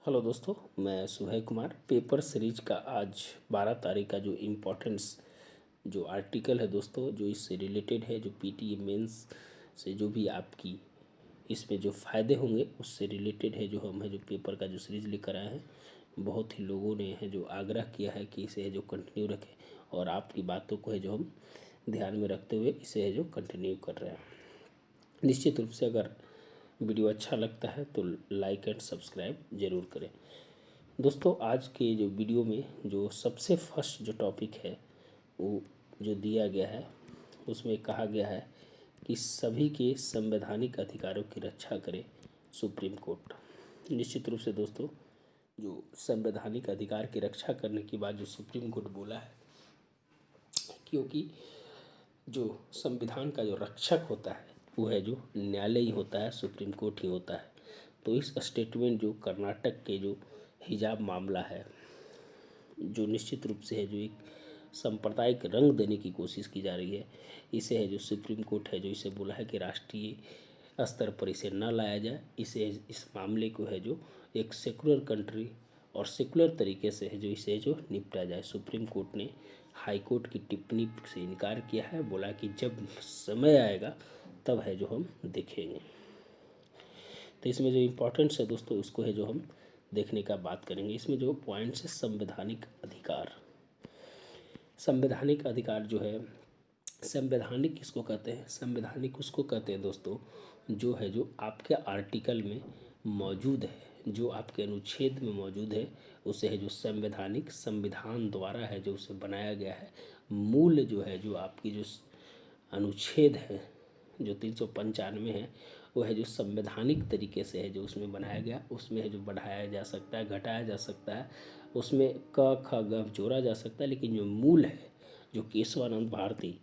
Hello दोस्तों, मैं सुबह कुमार। पेपर सीरीज का आज 12 तारीख का जो इम्पोर्टेंस जो आर्टिकल है दोस्तों, जो इससे रिलेटेड है, जो पीटीए मेंस से जो भी आपकी इसमें जो फ़ायदे होंगे उससे रिलेटेड है, जो हम है जो पेपर का जो सीरीज़ लेकर आए हैं। बहुत ही लोगों ने है जो आग्रह किया है कि इसे है जो कंटिन्यू रखें, और आपकी बातों को है जो हम ध्यान में रखते हुए इसे है जो कंटिन्यू कर रहे हैं। निश्चित रूप से अगर वीडियो अच्छा लगता है तो लाइक एंड सब्सक्राइब ज़रूर करें। दोस्तों, आज के जो वीडियो में जो सबसे फर्स्ट जो टॉपिक है वो जो दिया गया है, उसमें कहा गया है कि सभी के संवैधानिक अधिकारों की रक्षा करे सुप्रीम कोर्ट। निश्चित रूप से दोस्तों, जो संवैधानिक अधिकार की रक्षा करने की बात जो सुप्रीम कोर्ट बोला है, क्योंकि जो संविधान का जो रक्षक होता है वो है जो न्यायालय ही होता है, सुप्रीम कोर्ट ही होता है। तो इस स्टेटमेंट जो कर्नाटक के जो हिजाब मामला है, जो निश्चित रूप से है जो एक सांप्रदायिक रंग देने की कोशिश की जा रही है, इसे है जो सुप्रीम कोर्ट है जो इसे बोला है कि राष्ट्रीय स्तर पर इसे न लाया जाए। इसे इस मामले को है जो एक सेकुलर कंट्री और सेकुलर तरीके से है जो इसे जो निपटा जाए। सुप्रीम कोर्ट ने हाई कोर्ट की टिप्पणी से इनकार किया है, बोला कि जब समय आएगा तब है जो हम देखेंगे। तो इसमें जो इम्पोर्टेंस है दोस्तों, उसको है जो हम देखने का बात करेंगे। इसमें जो पॉइंट्स है, संवैधानिक अधिकार। संवैधानिक अधिकार जो है, संवैधानिक किसको कहते हैं? संवैधानिक उसको कहते हैं दोस्तों जो है जो आपके आर्टिकल में मौजूद है, जो आपके अनुच्छेद में मौजूद है, उसे है जो संवैधानिक, संविधान द्वारा है जो उसे बनाया गया है। मूल जो है जो आपकी जो अनुच्छेद है जो 395 है, वो है जो संवैधानिक तरीके से है जो उसमें बनाया गया। उसमें है जो बढ़ाया जा सकता है, घटाया जा सकता है, उसमें क ख ग जोड़ा जा सकता है, लेकिन जो मूल है, जो केशवानंद भारती,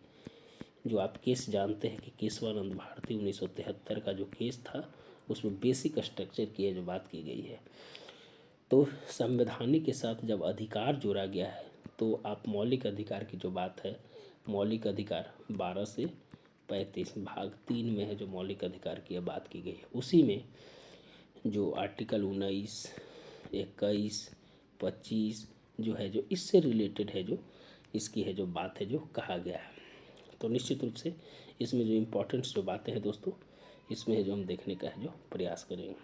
जो आप केस जानते हैं कि केशवानंद भारती 1973 का जो केस था, उसमें बेसिक स्ट्रक्चर की जो बात की गई है। तो संवैधानिक के साथ जब अधिकार जोड़ा गया है, तो आप मौलिक अधिकार की जो बात है, मौलिक अधिकार 12 से 35 भाग 3 में है जो मौलिक अधिकार की बात की गई है। उसी में जो आर्टिकल 19, 21, 25 जो है जो इससे रिलेटेड है जो इसकी है जो बात है जो कहा गया है। तो निश्चित रूप से इसमें जो इम्पोर्टेंट्स जो बातें हैं दोस्तों, इसमें है जो हम देखने का है जो प्रयास करेंगे।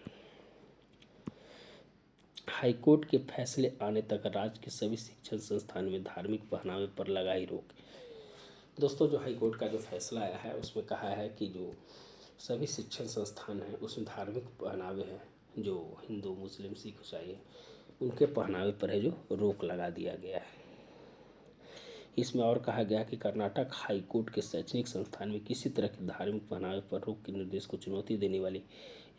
हाईकोर्ट के फैसले आने तक राज्य के सभी शिक्षण संस्थान में धार्मिक पहनावे पर लगाई रोक। दोस्तों, जो हाईकोर्ट का जो फैसला आया है उसमें कहा है कि जो सभी शिक्षण संस्थान हैं उसमें धार्मिक पहनावे हैं, जो हिंदू, मुस्लिम, सिख, ईसाई हैं, उनके पहनावे पर है जो रोक लगा दिया गया है। इसमें और कहा गया कि कर्नाटक हाई कोर्ट के शैक्षणिक संस्थान में किसी तरह के धार्मिक पहनावे पर रोक के निर्देश को चुनौती देने वाली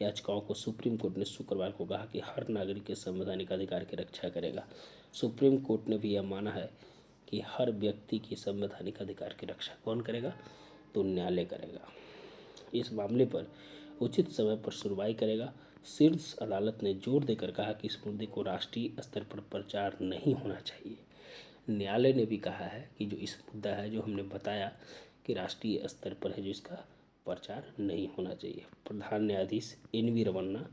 याचिकाओं को सुप्रीम कोर्ट ने शुक्रवार को कहा कि हर नागरिक के संवैधानिक अधिकार की रक्षा करेगा। सुप्रीम कोर्ट ने भी यह माना है कि हर व्यक्ति की संवैधानिक अधिकार की रक्षा कौन करेगा? तो न्यायालय करेगा। इस मामले पर उचित समय पर सुनवाई करेगा। शीर्ष अदालत ने जोर देकर कहा कि इस मुद्दे को राष्ट्रीय स्तर पर प्रचार नहीं होना चाहिए। न्यायालय ने भी कहा है कि जो इस मुद्दा है जो हमने बताया कि राष्ट्रीय स्तर पर है जो इसका प्रचार नहीं होना चाहिए। प्रधान न्यायाधीश एन.वी. रमन्ना,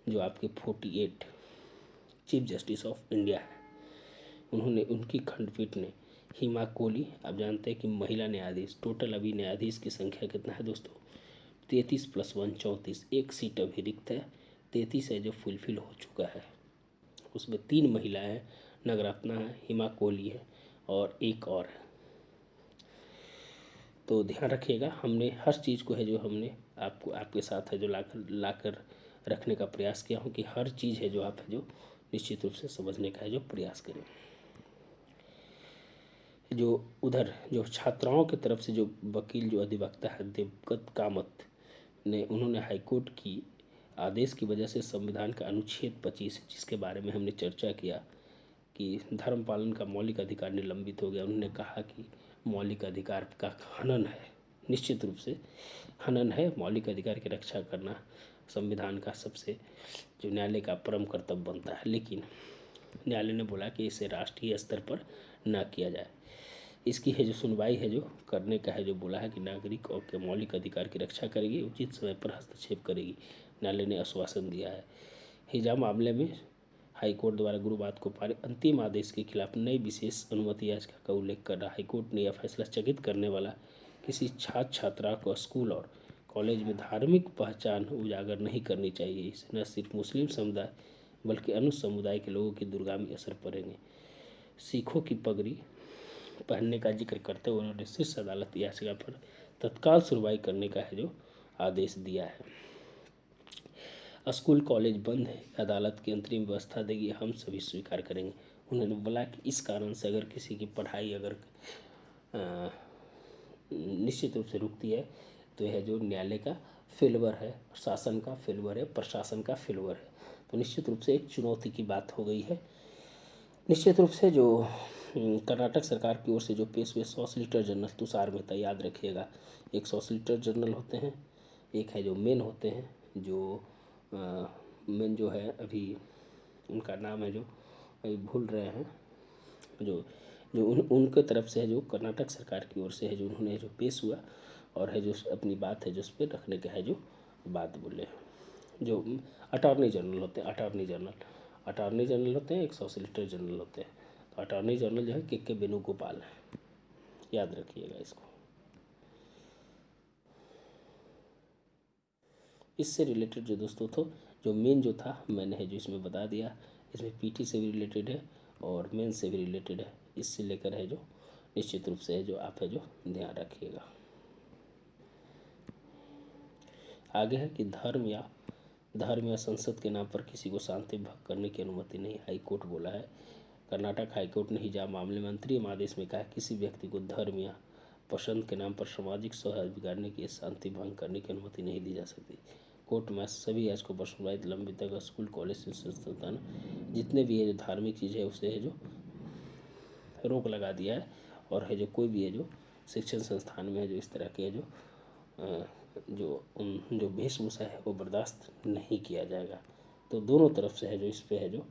जो आपके 48 चीफ जस्टिस ऑफ इंडिया है, उन्होंने उनकी खंडपीठ ने हिमा कोहली, आप जानते हैं कि महिला न्यायाधीश, टोटल अभी न्यायाधीश की संख्या कितना है दोस्तों? 33 + 1 34। एक सीट अभी रिक्त है, 33 है जो फुलफिल हो चुका है। उसमें 3 महिलाएं, नगरत्ना है, हिमा कोहली है और एक और है। तो ध्यान रखिएगा, हमने हर चीज़ को है जो हमने आपको आपके साथ है जो लाकर रखने का प्रयास किया हूँ कि हर चीज़ है जो आप है जो निश्चित रूप से समझने का है जो प्रयास करें। जो उधर जो छात्राओं की तरफ से जो वकील जो अधिवक्ता है देवगत कामत ने, उन्होंने हाईकोर्ट की आदेश की वजह से संविधान का अनुच्छेद 25, जिसके बारे में हमने चर्चा किया कि धर्म पालन का मौलिक अधिकार निलंबित हो गया, उन्होंने कहा कि मौलिक अधिकार का हनन है, निश्चित रूप से हनन है। मौलिक अधिकार की रक्षा करना संविधान का सबसे जो न्यायालय का परम कर्तव्य बनता है, लेकिन न्यायालय ने बोला कि इसे राष्ट्रीय स्तर पर न किया जाए। इसकी है जो सुनवाई है जो करने का है जो बोला है कि नागरिक और के मौलिक अधिकार की रक्षा करेगी, उचित समय पर हस्तक्षेप करेगी। न्यायालय ने आश्वासन दिया है। हिजाब मामले में हाईकोर्ट द्वारा गुरुवार को पारित अंतिम आदेश के खिलाफ नई विशेष अनुमति याचिका का उल्लेख कर रहा हाईकोर्ट ने यह फैसला स्थगित करने वाला किसी छात्र छात्रा को स्कूल और कॉलेज में धार्मिक पहचान उजागर नहीं करनी चाहिए। इससे न सिर्फ मुस्लिम समुदाय बल्कि अन्य समुदाय के लोगों की दूरगामी असर पड़ेंगे। सिखों की पगड़ी पहनने का जिक्र करते हुए उन्होंने शीर्ष अदालत याचिका पर तत्काल सुनवाई करने का है जो आदेश दिया है। स्कूल कॉलेज बंद है, अदालत की अंतरिम व्यवस्था देगी, हम सभी स्वीकार करेंगे। उन्होंने बोला कि इस कारण से अगर किसी की पढ़ाई अगर निश्चित रूप से रुकती है तो यह जो न्यायालय का फेल्योर है, शासन का फेल्योर है, प्रशासन का फेल्योर है। तो निश्चित रूप से एक चुनौती की बात हो गई है। निश्चित रूप से जो कर्नाटक सरकार की ओर से जो पेश हुए सॉलिसिटर जनरल तुषार मेहता, याद रखिएगा, एक सॉलिसिटर जनरल होते हैं, एक है जो मेन होते हैं, जो मेन जो है अभी उनका नाम है जो अभी भूल रहे हैं, जो जो उनके तरफ से है जो कर्नाटक सरकार की ओर से है जो उन्होंने जो पेश हुआ और है जो अपनी बात है जो उस पर रखने का है जो बात बोले, जो अटॉर्नी जनरल होते हैं, अटॉर्नी जनरल होते हैं, एक सॉलिसिटर जनरल होते हैं। तो अटॉर्नी जनरल जो है के वेणुगोपाल है, याद रखिएगा इसको। इससे रिलेटेड जो दोस्तों तो जो मेन जो था मैंने है जो इसमें बता दिया, इसमें पीटी से भी रिलेटेड है और मेन से भी रिलेटेड है, इससे लेकर है जो निश्चित रूप से है जो आप है जो ध्यान रखिएगा। आगे है कि धर्म या संसद के नाम पर किसी को शांति भंग करने की अनुमति नहीं, हाईकोर्ट बोला है। कर्नाटक हाईकोर्ट ने हिजाब मामले में अंतरिम आदेश में कहा किसी व्यक्ति को धर्म या पसंद के नाम पर सामाजिक सौहार्द बिगाड़ने की शांति भंग करने की अनुमति नहीं दी जा सकती। कोर्ट में सभी याचिकाओं पर सुनवाई लंबी तक स्कूल कॉलेज संस्थान जितने भी है जो धार्मिक चीज़ है उसे है जो रोक लगा दिया है और है जो कोई भी है जो शिक्षण संस्थान में है जो इस तरह के है जो वेशभूषा है वो बर्दाश्त नहीं किया जाएगा। तो दोनों तरफ से है जो इस पे है जो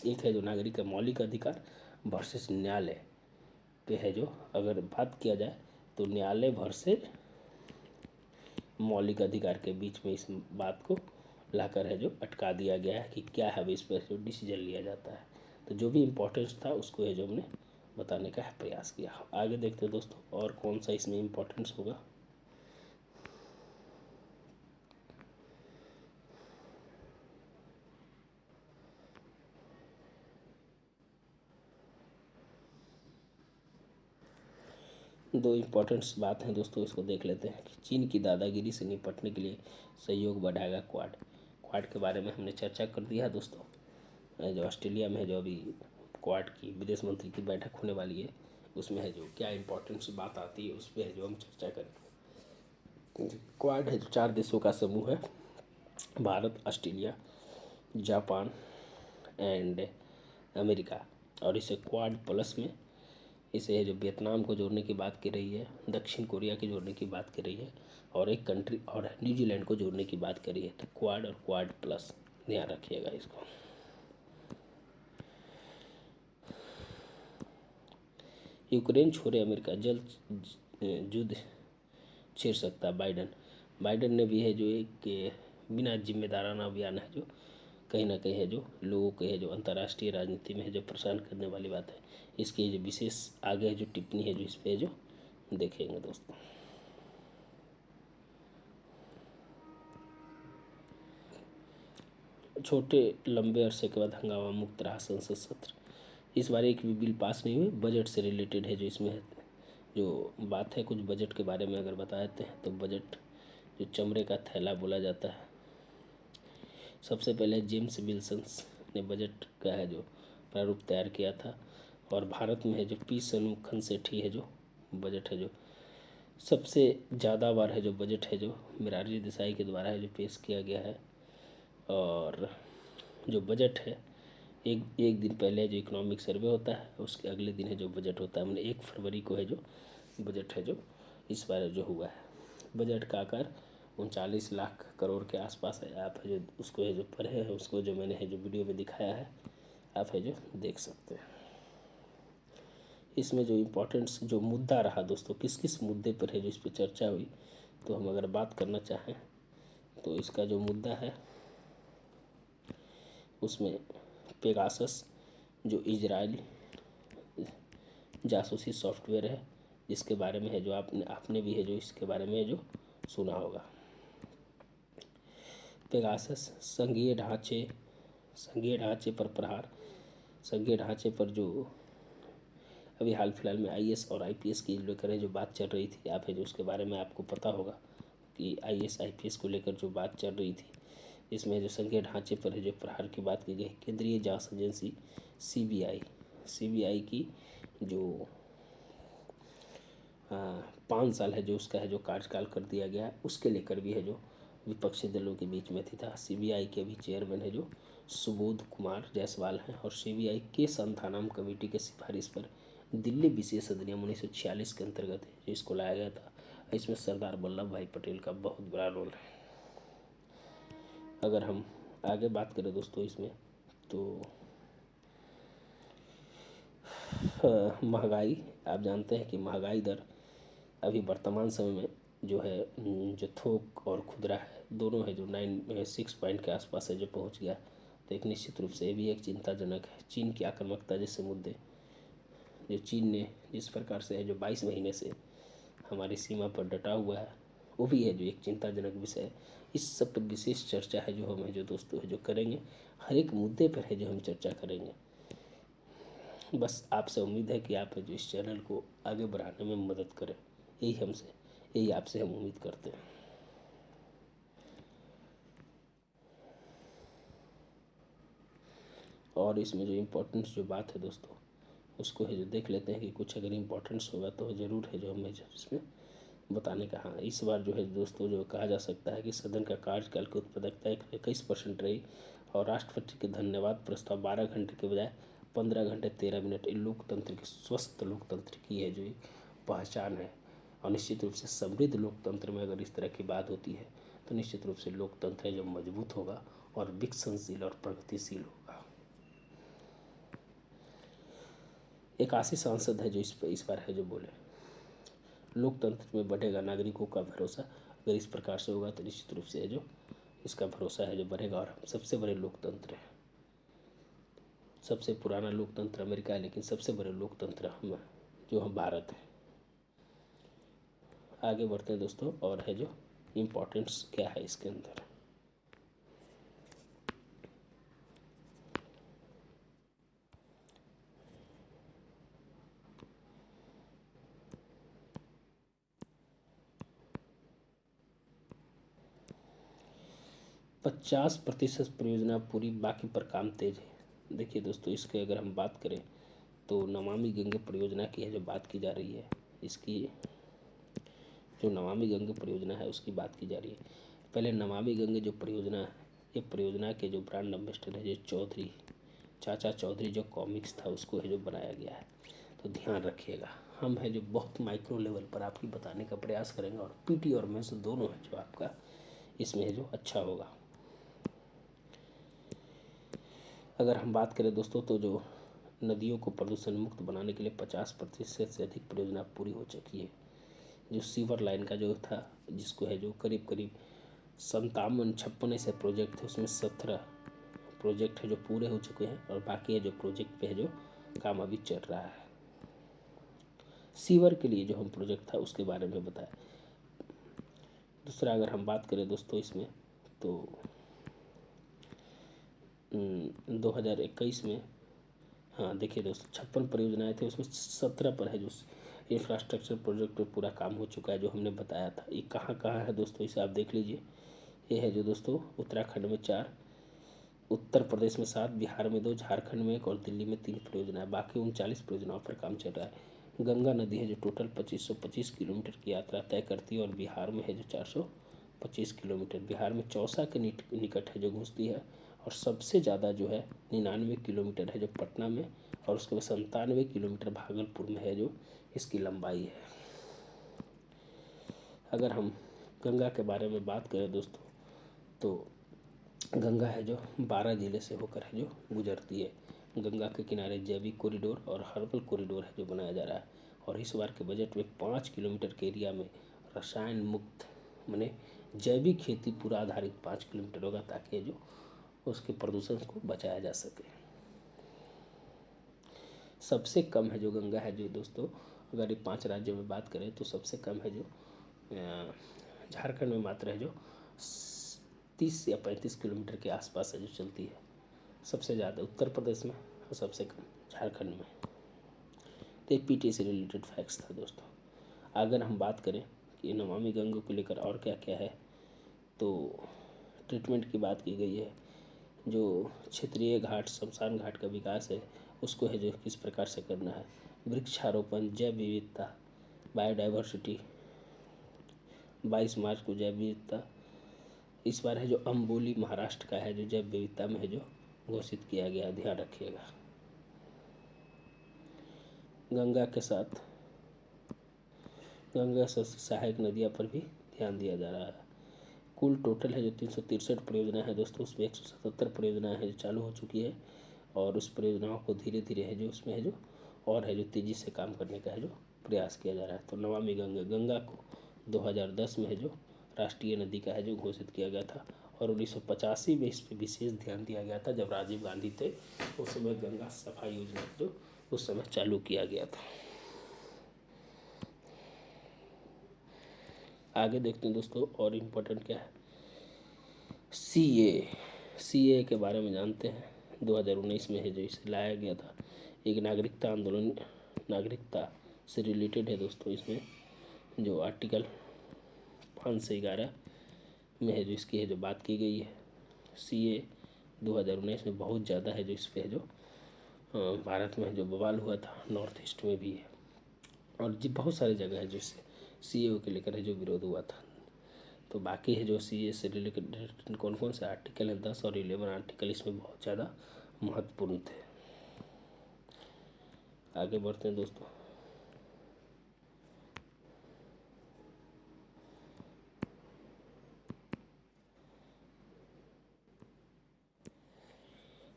एक है जो नागरिक का मौलिक अधिकार वर्सेस न्यायालय पे है जो अगर बात किया जाए तो न्यायालय भर से मौलिक अधिकार के बीच में इस बात को लाकर है जो अटका दिया गया है कि क्या है इस पर जो डिसीजन लिया जाता है। तो जो भी इम्पोर्टेंस था उसको है जो हमने बताने का प्रयास किया। आगे देखते हैं दोस्तों और कौन सा इसमें इम्पोर्टेंस होगा। दो इम्पोर्टेंट्स बात हैं दोस्तों, इसको देख लेते हैं कि चीन की दादागिरी से निपटने के लिए सहयोग बढ़ाएगा क्वाड के बारे में हमने चर्चा कर दिया है दोस्तों। जो ऑस्ट्रेलिया में है जो अभी क्वाड की विदेश मंत्री की बैठक होने वाली है उसमें है जो क्या इम्पोर्टेंट्स बात आती है उस पर है जो हम चर्चा करेंगे। क्वाड है जो 4 देशों का समूह है, Bharat, Australia, Japan and America, और इसे क्वाड प्लस में इसे है जो वियतनाम को जोड़ने की बात कर रही है, दक्षिण कोरिया की जोड़ने की बात कर रही है और एक कंट्री और न्यूजीलैंड को जोड़ने की बात कर रही है। तो क्वाड और क्वाड प्लस ध्यान रखिएगा इसको। यूक्रेन छोड़े अमेरिका जल्द युद्ध छेड़ सकता बाइडन ने भी है जो एक बिना जिम्मेदाराना बयान है जो कहीं ना कहीं है जो लोगों के है जो अंतर्राष्ट्रीय राजनीति में है जो परेशान करने वाली बात है। इसकी जो विशेष आगे जो टिप्पणी है जो इस पे जो देखेंगे दोस्तों। छोटे लंबे अरसे के बाद हंगामा मुक्त रहा संसद सत्र, इस बार एक भी बिल पास नहीं हुई। बजट से रिलेटेड है जो इसमें है जो बात है, कुछ बजट के बारे में अगर बता देते हैं तो बजट जो चमड़े का थैला बोला जाता है। सबसे पहले जेम्स विल्सन्स ने बजट का है जो प्रारूप तैयार किया था और भारत में है जो पी शनमुखन सेठी है जो बजट है जो सबसे ज़्यादा बार है जो बजट है जो मोरारजी देसाई के द्वारा है जो पेश किया गया है। और जो बजट है एक दिन पहले जो इकोनॉमिक सर्वे होता है उसके अगले दिन है जो बजट होता है। मैंने 1 फरवरी को है जो बजट है जो इस बार जो हुआ है। बजट का आकार 39 लाख करोड़ के आसपास है। आप है जो उसको है जो पढ़े हैं उसको जो मैंने है जो वीडियो में दिखाया है आप है जो देख सकते हैं। इसमें जो इम्पोर्टेंट्स जो मुद्दा रहा दोस्तों, किस किस मुद्दे पर है जो इस पर चर्चा हुई, तो हम अगर बात करना चाहें तो इसका जो मुद्दा है उसमें पेगासस जो इजराइल जासूसी सॉफ्टवेयर है, जिसके बारे में है जो आपने भी है जो इसके बारे में जो सुना होगा। पेगासस संघीय ढांचे पर प्रहार, संघीय ढांचे पर जो अभी हाल फिलहाल में आईएएस और आईपीएस की लेकर जो बात चल रही थी, आप है जो उसके बारे में आपको पता होगा कि आईएएस आईपीएस को लेकर जो बात चल रही थी, इसमें जो संघीय ढांचे पर है जो प्रहार की बात की गई। केंद्रीय जांच एजेंसी सीबीआई की जो 5 साल है जो उसका है जो कार्यकाल कर दिया गया है, उसके लेकर भी है जो विपक्षी दलों के बीच में थी था। सीबीआई के अभी चेयरमैन है जो सुबोध कुमार जायसवाल हैं, और सीबीआई के संथानम कमेटी के सिफारिश पर दिल्ली विशेष अधिनियम 1946 के अंतर्गत है जो इसको लाया गया था। इसमें सरदार वल्लभ भाई पटेल का बहुत बड़ा रोल है। अगर हम आगे बात करें दोस्तों इसमें, तो महंगाई, आप जानते हैं कि महंगाई दर अभी वर्तमान समय में जो है जो थोक और खुदरा है दोनों है जो 6 पॉइंट के आसपास है जो पहुंच गया। तो एक निश्चित रूप से ये भी एक चिंताजनक है। चीन की आक्रामकता जैसे मुद्दे, जो चीन ने जिस प्रकार से है जो 22 महीने से हमारी सीमा पर डटा हुआ है, वो भी है जो एक चिंताजनक विषय है। इस सब पर विशेष चर्चा है जो हम है जो दोस्तों है जो करेंगे, हर एक मुद्दे पर है जो हम चर्चा करेंगे। बस आपसे उम्मीद है कि आप जो इस चैनल को आगे बढ़ाने में मदद करें, यही आपसे हम उम्मीद करते हैं। और इसमें जो इम्पोर्टेंस जो बात है दोस्तों, उसको है जो देख लेते हैं कि कुछ अगर इम्पोर्टेंस होगा तो ज़रूर है जो हमें इसमें बताने का। हाँ, इस बार जो है दोस्तों जो कहा जा सकता है कि सदन का कार्यकाल की उत्पादकता 21% रही, और राष्ट्रपति के धन्यवाद प्रस्ताव 12 घंटे के बजाय 15 घंटे 13 मिनट लोकतंत्र की, स्वस्थ लोकतंत्र की है जो एक पहचान है। और निश्चित रूप से समृद्ध लोकतंत्र में अगर इस तरह की बात होती है तो निश्चित रूप से लोकतंत्र है जो मजबूत होगा और विकसनशील और प्रगतिशील होगा। 81 सांसद है जो इस बार है जो बोले, लोकतंत्र में बढ़ेगा नागरिकों का भरोसा। अगर इस प्रकार से होगा तो निश्चित रूप से है जो इसका भरोसा है जो बढ़ेगा। और हम सबसे बड़े लोकतंत्र हैं, सबसे पुराना लोकतंत्र अमेरिका है, लेकिन सबसे बड़े लोकतंत्र हम भारत है। आगे बढ़ते हैं दोस्तों, और है जो इम्पोर्टेंस क्या है इसके अंदर। पचास प्रतिशत परियोजना पूरी, बाकी पर काम तेज है। देखिए दोस्तों, इसके अगर हम बात करें तो नमामि गंगे परियोजना की है जो बात की जा रही है। इसकी जो नमामि गंगे परियोजना है उसकी बात की जा रही है। पहले नमामि गंगे जो परियोजना है, ये परियोजना के जो ब्रांड एम्बेसडर है जो चाचा चौधरी जो कॉमिक्स था उसको है जो बनाया गया है। तो ध्यान रखिएगा, हम है जो बहुत माइक्रो लेवल पर आपकी बताने का प्रयास करेंगे, और पीटी और मेंस दोनों है जो आपका इसमें है जो अच्छा होगा। अगर हम बात करें दोस्तों तो जो नदियों को प्रदूषण मुक्त बनाने के लिए 50% से अधिक परियोजना पूरी हो चुकी है। जो सीवर लाइन का जो था, जिसको है जो करीब करीब 57-56 ऐसे प्रोजेक्ट थे, उसमें 17 प्रोजेक्ट है जो पूरे हो चुके हैं, और बाकी है जो प्रोजेक्ट पे है जो काम अभी चल रहा है। सीवर के लिए जो हम प्रोजेक्ट था उसके बारे में बताया। दूसरा अगर हम बात करें दोस्तों इसमें, तो 2021 में, हाँ देखिए दोस्तों, 56 परियोजनाएं थे, उसमें 17 पर है जो इंफ्रास्ट्रक्चर प्रोजेक्ट पे पूरा काम हो चुका है जो हमने बताया था। ये कहाँ कहाँ है दोस्तों, इसे आप देख लीजिए। ये है जो दोस्तों उत्तराखंड में 4, उत्तर प्रदेश में 7, बिहार में 2, झारखंड में 1 और दिल्ली में 3 परियोजनाएं। बाकी 39 परियोजनाओं पर काम चल रहा है। गंगा नदी है जो टोटल 2525 किलोमीटर की यात्रा तय करती है, और बिहार में है जो 425 किलोमीटर, बिहार में चौसा के निकट है जो घुसती है। और सबसे ज़्यादा जो है 99 किलोमीटर है जो पटना में, और उसके बाद 97 किलोमीटर भागलपुर में है जो इसकी लंबाई है। अगर हम गंगा के बारे में बात करें दोस्तों, तो गंगा है जो 12 जिले से होकर है जो गुजरती है। गंगा के किनारे जैविक कॉरिडोर और हर्बल कॉरिडोर है जो बनाया जा रहा है। और इस बार के बजट में 5 किलोमीटर के एरिया में रसायन मुक्त माने जैविक खेती पूरा आधारित 5 किलोमीटर होगा, ताकि जो उसके प्रदूषण को बचाया जा सके। सबसे कम है जो गंगा है जो दोस्तों, अगर ये 5 राज्यों में बात करें तो सबसे कम है जो झारखंड में मात्र है जो 30 या 35 किलोमीटर के आसपास है जो चलती है। सबसे ज़्यादा उत्तर प्रदेश में और सबसे कम झारखंड में। तो ये पीटी से रिलेटेड फैक्ट्स था दोस्तों। अगर हम बात करें कि नमामि गंगा को लेकर और क्या क्या है, तो ट्रीटमेंट की बात की गई है। जो क्षेत्रीय घाट शमशान घाट का विकास है उसको है जो किस प्रकार से करना है। वृक्षारोपण, जैव विविधता, बायोडाइवर्सिटी, 22 मार्च को जैव विविधता। इस बार है जो अम्बोली महाराष्ट्र का है जो जैव विविधता में है जो घोषित किया गया, ध्यान रखिएगा। गंगा के साथ गंगा से सहायक नदियाँ पर भी ध्यान दिया जा रहा है। कुल टोटल है जो 363 परियोजना है दोस्तों, उसमें 177 परियोजनाएँ है जो चालू हो चुकी है और उस परियोजनाओं को धीरे धीरे है जो उसमें है जो और है जो तेज़ी से काम करने का है जो प्रयास किया जा रहा है। तो नमामि गंगा को 2010 में है जो राष्ट्रीय नदी का है जो घोषित किया गया था और 1985 में इस पर विशेष ध्यान दिया गया था जब राजीव गांधी थे। उस समय गंगा सफाई योजना जो उस समय चालू किया गया था। आगे देखते हैं दोस्तों और इम्पोर्टेंट क्या है। सीए के बारे में जानते हैं। 2019 में है जो इसे लाया गया था। एक नागरिकता आंदोलन, नागरिकता से रिलेटेड है दोस्तों। इसमें जो आर्टिकल 5 से 11 में है जो इसकी है जो बात की गई है। सीए 2019 में बहुत ज़्यादा है जो इस पर है जो भारत में जो बवाल हुआ था, नॉर्थ ईस्ट में भी है और जी बहुत सारी जगह है जिससे सीए के लेकर है जो विरोध हुआ था। तो बाकी है जो सीए से रिलेटेड कौन कौन से आर्टिकल हैं, 10 और 11 आर्टिकल इसमें बहुत ज़्यादा महत्वपूर्ण थे। आगे बढ़ते हैं दोस्तों।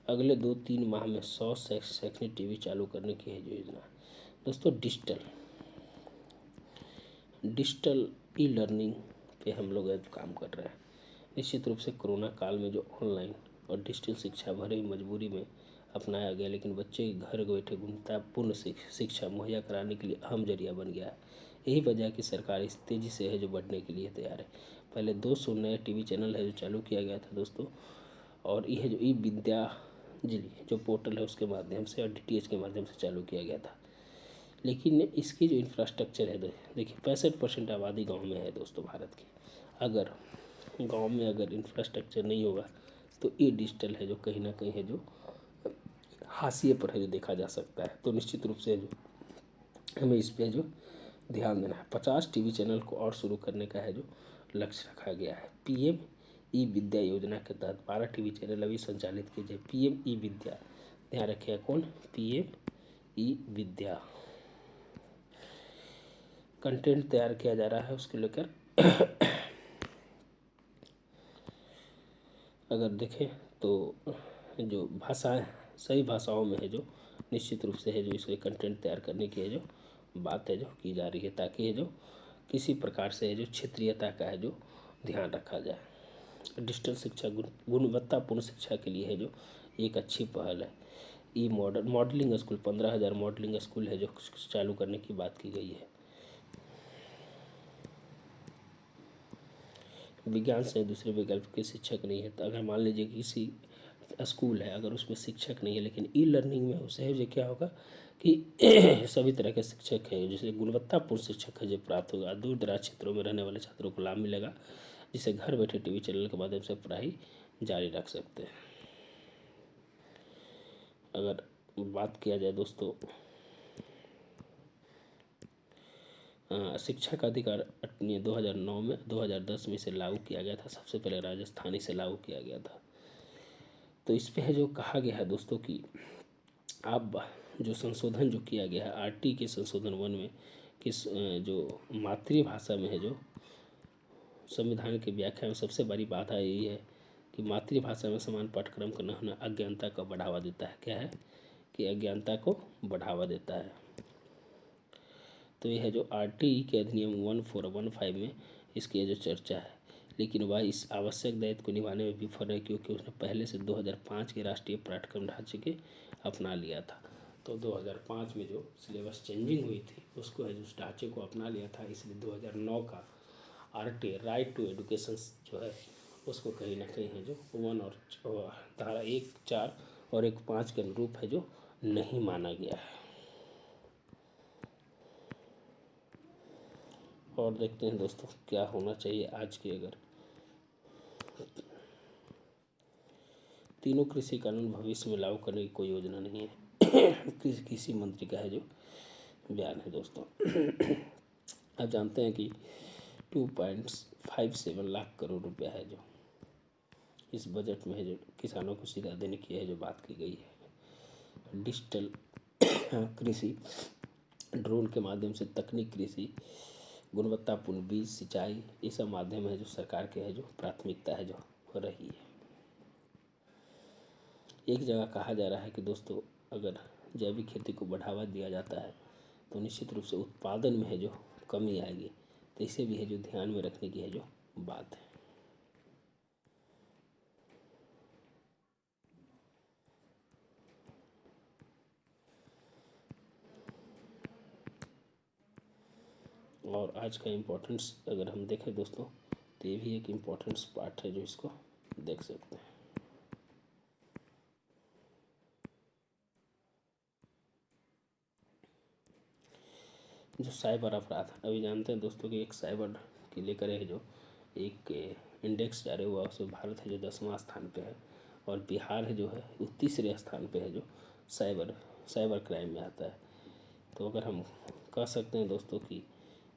अगले 2-3 माह में 100 शैक्षणिक टीवी चालू करने की है जो योजना दोस्तों। डिजिटल ई लर्निंग पे हम लोग आज काम कर रहे हैं। निश्चित रूप से कोरोना काल में जो ऑनलाइन और डिजिटल शिक्षा भरे मजबूरी में अपनाया गया, लेकिन बच्चे घर बैठे गुणवत्तापूर्ण शिक्षा मुहैया कराने के लिए अहम जरिया बन गया है। यही वजह है कि सरकार इस तेज़ी से है जो बढ़ने के लिए तैयार है। पहले 200 नए टीवी चैनल है जो चालू किया गया था दोस्तों और यह जो ई विद्या जो पोर्टल है उसके माध्यम से और डीटीएच के माध्यम से चालू किया गया था। लेकिन इसकी जो इंफ्रास्ट्रक्चर है देखिए 65% आबादी गांव में है दोस्तों भारत की। अगर गांव में अगर इंफ्रास्ट्रक्चर नहीं होगा तो ये डिजिटल है जो कहीं ना कहीं है जो हाशिए पर है जो देखा जा सकता है। तो निश्चित रूप से जो हमें इस पर जो ध्यान देना है। 50 टीवी चैनल को और शुरू करने का है जो लक्ष्य रखा गया है। पीएम ई विद्या योजना के तहत 12 टीवी चैनल अभी संचालित किए जाए। पीएम ई विद्या, ध्यान रखिएगा कौन, पीएम ई विद्या। कंटेंट तैयार किया जा रहा है उसको लेकर। अगर देखें तो जो भाषाएं सही भाषाओं में है जो निश्चित रूप से है जो इसके कंटेंट तैयार करने की है जो बात है जो की जा रही है, ताकि है जो किसी प्रकार से है जो क्षेत्रीयता का है जो ध्यान रखा जाए। डिजिटल शिक्षा गुणवत्तापूर्ण शिक्षा के लिए है जो एक अच्छी पहल है। ई मॉडलिंग स्कूल 15,000 मॉडलिंग स्कूल है जो चालू करने की बात की गई है। विज्ञान से दूसरे विकल्प के शिक्षक नहीं है। तो अगर मान लीजिए किसी स्कूल है अगर उसमें शिक्षक नहीं है, लेकिन ई लर्निंग में उसे है जो क्या होगा कि सभी तरह के शिक्षक है, जैसे गुणवत्तापूर्ण शिक्षक है जो प्राप्त होगा। दूर दराज क्षेत्रों में रहने वाले छात्रों को लाभ मिलेगा, जिसे घर बैठे टीवी चैनल के माध्यम से पढ़ाई जारी रख सकते हैं। अगर बात किया जाए दोस्तों शिक्षा का अधिकार अधिनियम 2009 में 2010 में इसे लागू किया गया था। सबसे पहले राजस्थान से लागू किया गया था। तो इस पे है जो कहा गया है दोस्तों कि अब जो संशोधन जो किया गया है आरटी के संशोधन 1 में किस जो मातृभाषा में है जो संविधान की व्याख्या में सबसे बड़ी बाधा यही है कि मातृभाषा में समान पाठ्यक्रम का न होना अज्ञानता को बढ़ावा देता है। क्या है कि अज्ञानता को बढ़ावा देता है। तो यह है जो आरटी के अधिनियम 1415 में इसकी जो चर्चा है। लेकिन वह इस आवश्यक दायित्व को निभाने में विफल है, क्योंकि उसने पहले से 2005 के राष्ट्रीय पाठ्यक्रम ढांचे के अपना लिया था। तो 2005 में जो सिलेबस चेंजिंग हुई थी उसको है जो उस ढांचे को अपना लिया था, इसलिए 2009 का RTA राइट टू एजुकेशन जो है उसको कहीं ना कहीं है जो 1 और धारा 1, 4 और 1, 5 के अनुरूप है जो नहीं माना गया है। और देखते हैं दोस्तों क्या होना चाहिए आज की। अगर तीनों कृषि कानून भविष्य में लागू करने की कोई योजना नहीं है कृषि मंत्री का है जो बयान है दोस्तों। आप जानते हैं कि 2.57 लाख करोड़ रुपया है जो इस बजट में है जो किसानों को सीधा देने की है जो बात की गई है। डिजिटल कृषि, ड्रोन के माध्यम से तकनीक कृषि, गुणवत्तापूर्ण बीज, सिंचाई, ये सब माध्यम है जो सरकार के है जो प्राथमिकता है जो हो रही है। एक जगह कहा जा रहा है कि दोस्तों अगर जैविक खेती को बढ़ावा दिया जाता है तो निश्चित रूप से उत्पादन में है जो कमी आएगी, तो इसे भी है जो ध्यान में रखने की है जो बात है। और आज का इम्पोर्टेंस अगर हम देखें दोस्तों तो ये भी एक इम्पोर्टेंस पार्ट है जो इसको देख सकते हैं। जो साइबर अपराध, अभी जानते हैं दोस्तों कि एक साइबर के लेकर है जो एक इंडेक्स जारी हुआ, उसमें भारत है जो 10वां स्थान पे है और बिहार है जो है वो 3रे स्थान पे है जो साइबर क्राइम में आता है। तो अगर हम कह सकते हैं दोस्तों कि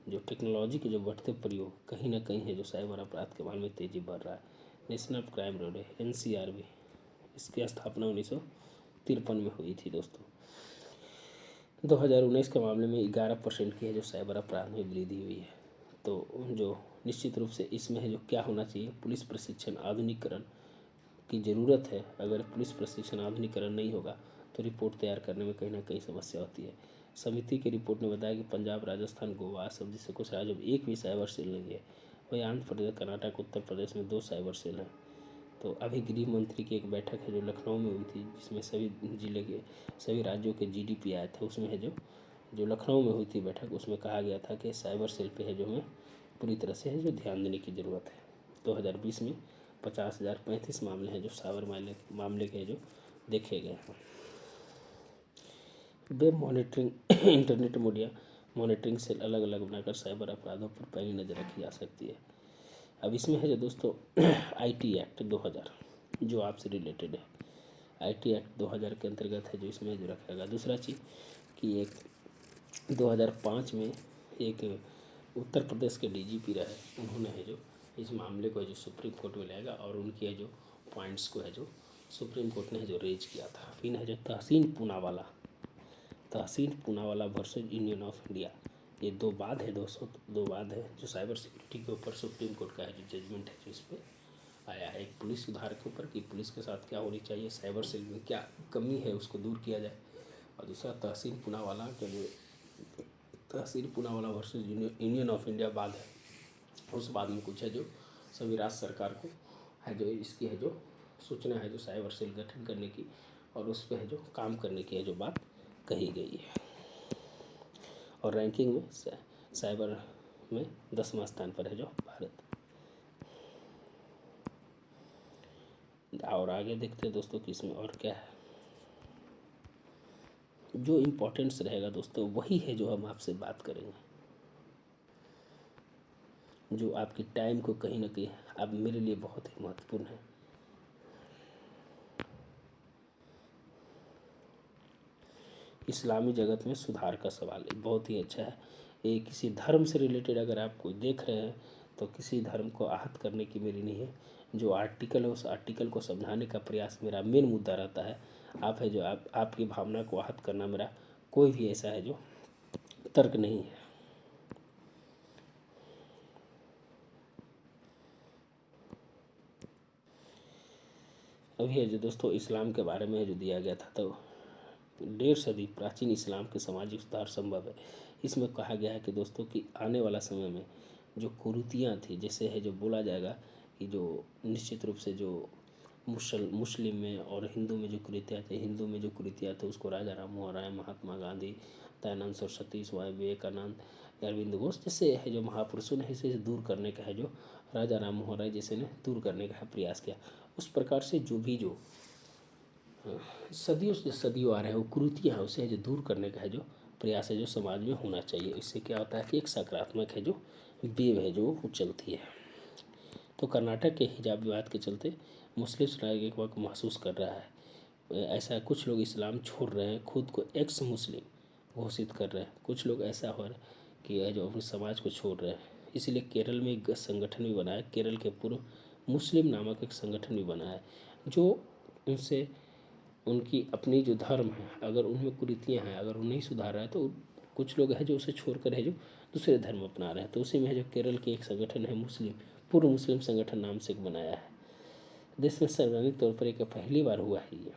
जो टेक्नोलॉजी के जो बढ़ते प्रयोग कहीं ना कहीं है जो साइबर अपराध के मामले में तेज़ी बढ़ रहा है। नेशनल क्राइम ब्यूरो NCRB, इसकी स्थापना 1953 में हुई थी दोस्तों। 2019 के मामले में 11% की है जो साइबर अपराध में वृद्धि हुई है। तो जो निश्चित रूप से इसमें है जो क्या होना चाहिए, पुलिस प्रशिक्षण आधुनिकीकरण की ज़रूरत है। अगर पुलिस प्रशिक्षण आधुनिकीकरण नहीं होगा तो रिपोर्ट तैयार करने में कहीं ना कहीं समस्या होती है। समिति की रिपोर्ट ने बताया कि पंजाब, राजस्थान, गोवा, असम जैसे कुछ राज्यों में एक भी साइबर सेल नहीं है। वहीं आंध्र प्रदेश, कर्नाटक, उत्तर प्रदेश में 2 साइबर सेल हैं। तो अभी गृह मंत्री की एक बैठक है जो लखनऊ में हुई थी, जिसमें सभी जिले के सभी राज्यों के GDP आए थे। उसमें है जो लखनऊ में हुई थी बैठक, उसमें कहा गया था कि साइबर सेल पे है जो हमें पूरी तरह से है जो ध्यान देने की ज़रूरत है। 2020 में 50,035 मामले हैं जो साइबर मामले के जो देखे गए हैं। Web monitoring internet media monitoring cell अलग अलग बनाकर साइबर अपराधों पर पैनी नज़र रखी जा सकती है। अब इसमें है जो दोस्तों IT एक्ट 2000 जो आपसे रिलेटेड है। IT एक्ट 2000 के अंतर्गत है जो इसमें जो रखा गया। दूसरा चीज़ कि एक 2005 में एक उत्तर प्रदेश के DGP रहे, उन्होंने है जो इस मामले को है जो सुप्रीम कोर्ट में लाएगा और उनकी है जो पॉइंट्स को है जो सुप्रीम कोर्ट ने है जो रेज किया था। फिर है जो Tehseen Poonawalla versus union of India, ये 2 बाद है दोस्तों, 2 बाद है जो साइबर सिक्योरिटी के ऊपर सुप्रीम कोर्ट का है जो जजमेंट है जो इस पर आया है। एक पुलिस सुधार के ऊपर कि पुलिस के साथ क्या होनी चाहिए, साइबर सेल में क्या कमी है उसको दूर किया जाए। और दूसरा Tehseen Poonawalla versus union of India बाद है, उस बाद में कुछ है जो सभी राज्य सरकार को है जो इसकी है जो सूचना है जो साइबर सेल गठन करने की और उस पर है जो काम करने की है जो बात कही गई है। और रैंकिंग में साइबर में 10वां स्थान पर है जो भारत। और आगे देखते हैं दोस्तों कि इसमें और क्या है। जो इम्पोर्टेंस रहेगा दोस्तों वही है जो हम आपसे बात करेंगे, जो आपकी टाइम को कहीं ना कहीं अब मेरे लिए बहुत ही महत्वपूर्ण है। इस्लामी जगत में सुधार का सवाल है, बहुत ही अच्छा है। ये किसी धर्म से रिलेटेड अगर आप कोई देख रहे हैं तो किसी धर्म को आहत करने की मेरी नहीं है। जो आर्टिकल है उस आर्टिकल को समझाने का प्रयास मेरा मेन मुद्दा रहता है। आप है जो आपकी भावना को आहत करना मेरा कोई भी ऐसा है जो तर्क नहीं है। अभी है जो दोस्तों इस्लाम के बारे में जो दिया गया था, तो 1.5 सदी प्राचीन इस्लाम के सामाजिक सुधार संभव है। इसमें कहा गया है कि दोस्तों कि आने वाला समय में जो कुरीतियाँ थी, जैसे है जो बोला जाएगा कि जो निश्चित रूप से जो मुस्लिम में और हिंदू में जो कुरीतियाँ थे, हिंदू में जो कुरीतियाँ थे उसको राजा राम मोहन राय, महात्मा गांधी, दयानंद सरस्वती, स्वामी विवेकानंद, अरविंद घोष जैसे है जो महापुरुषों ने इसे दूर करने का है, जो राजा राम मोहन राय जैसे ने दूर करने का प्रयास किया। उस प्रकार से जो भी जो सदियों से सदियों आ रहे हैं वो कुरीतियाँ हैं, उसे जो दूर करने का है जो प्रयास है जो समाज में होना चाहिए। इससे क्या होता है कि एक सकारात्मक है जो वेव है जो वो चलती है। तो कर्नाटक के हिजाब विवाद के चलते मुस्लिम समुदाय एक वक्त महसूस कर रहा है। ऐसा कुछ लोग इस्लाम छोड़ रहे हैं, खुद को एक्स मुस्लिम घोषित कर रहे हैं। कुछ लोग ऐसा हो रहा है कि यह जो अपने समाज को छोड़ रहे हैं। इसलिए केरल में एक संगठन भी बना है, केरल के पूर्व मुस्लिम नामक एक संगठन भी बना है, जो उनसे उनकी अपनी जो धर्म है, अगर उनमें कुरीतियाँ हैं, अगर वो नहीं सुधार रहा है तो कुछ लोग हैं जो उसे छोड़कर है जो दूसरे धर्म अपना रहे हैं। तो उसी में है जो केरल के एक संगठन है मुस्लिम, पूर्व मुस्लिम संगठन नाम से एक बनाया है। देश में सार्वजनिक तौर पर एक पहली बार हुआ है ये।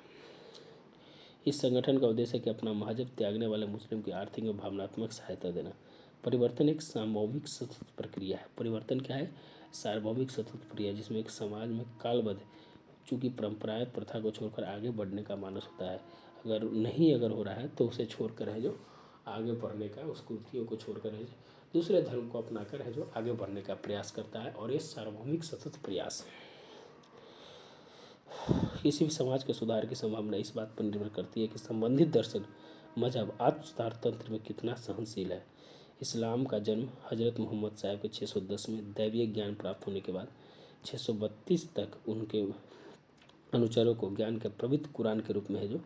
इस संगठन का उद्देश्य है कि अपना मजहब त्यागने वाले मुस्लिम की आर्थिक और भावनात्मक सहायता देना। परिवर्तन एक सार्वभौमिक सतत प्रक्रिया है। परिवर्तन क्या है? सार्वभौमिक सतत प्रक्रिया, जिसमें एक समाज में कालबद्ध चूँकि परंपराएं प्रथा को छोड़कर आगे बढ़ने का मानस होता है। अगर हो रहा है तो उसे छोड़कर है जो आगे बढ़ने का, उस कुर्तियों को छोड़कर है दूसरे धर्म को अपनाकर है जो आगे बढ़ने का प्रयास करता है। और ये सार्वभौमिक सतत प्रयास है। किसी भी समाज के सुधार की संभावना इस बात पर निर्भर करती है कि संबंधित दर्शन मजहब आत्म सुधार तंत्र में कितना सहनशील है। इस्लाम का जन्म हजरत मोहम्मद साहब के 610 में दैवीय ज्ञान प्राप्त होने के बाद 632 तक उनके अनुचरों को ज्ञान के पवित्र कुरान के रूप में है जो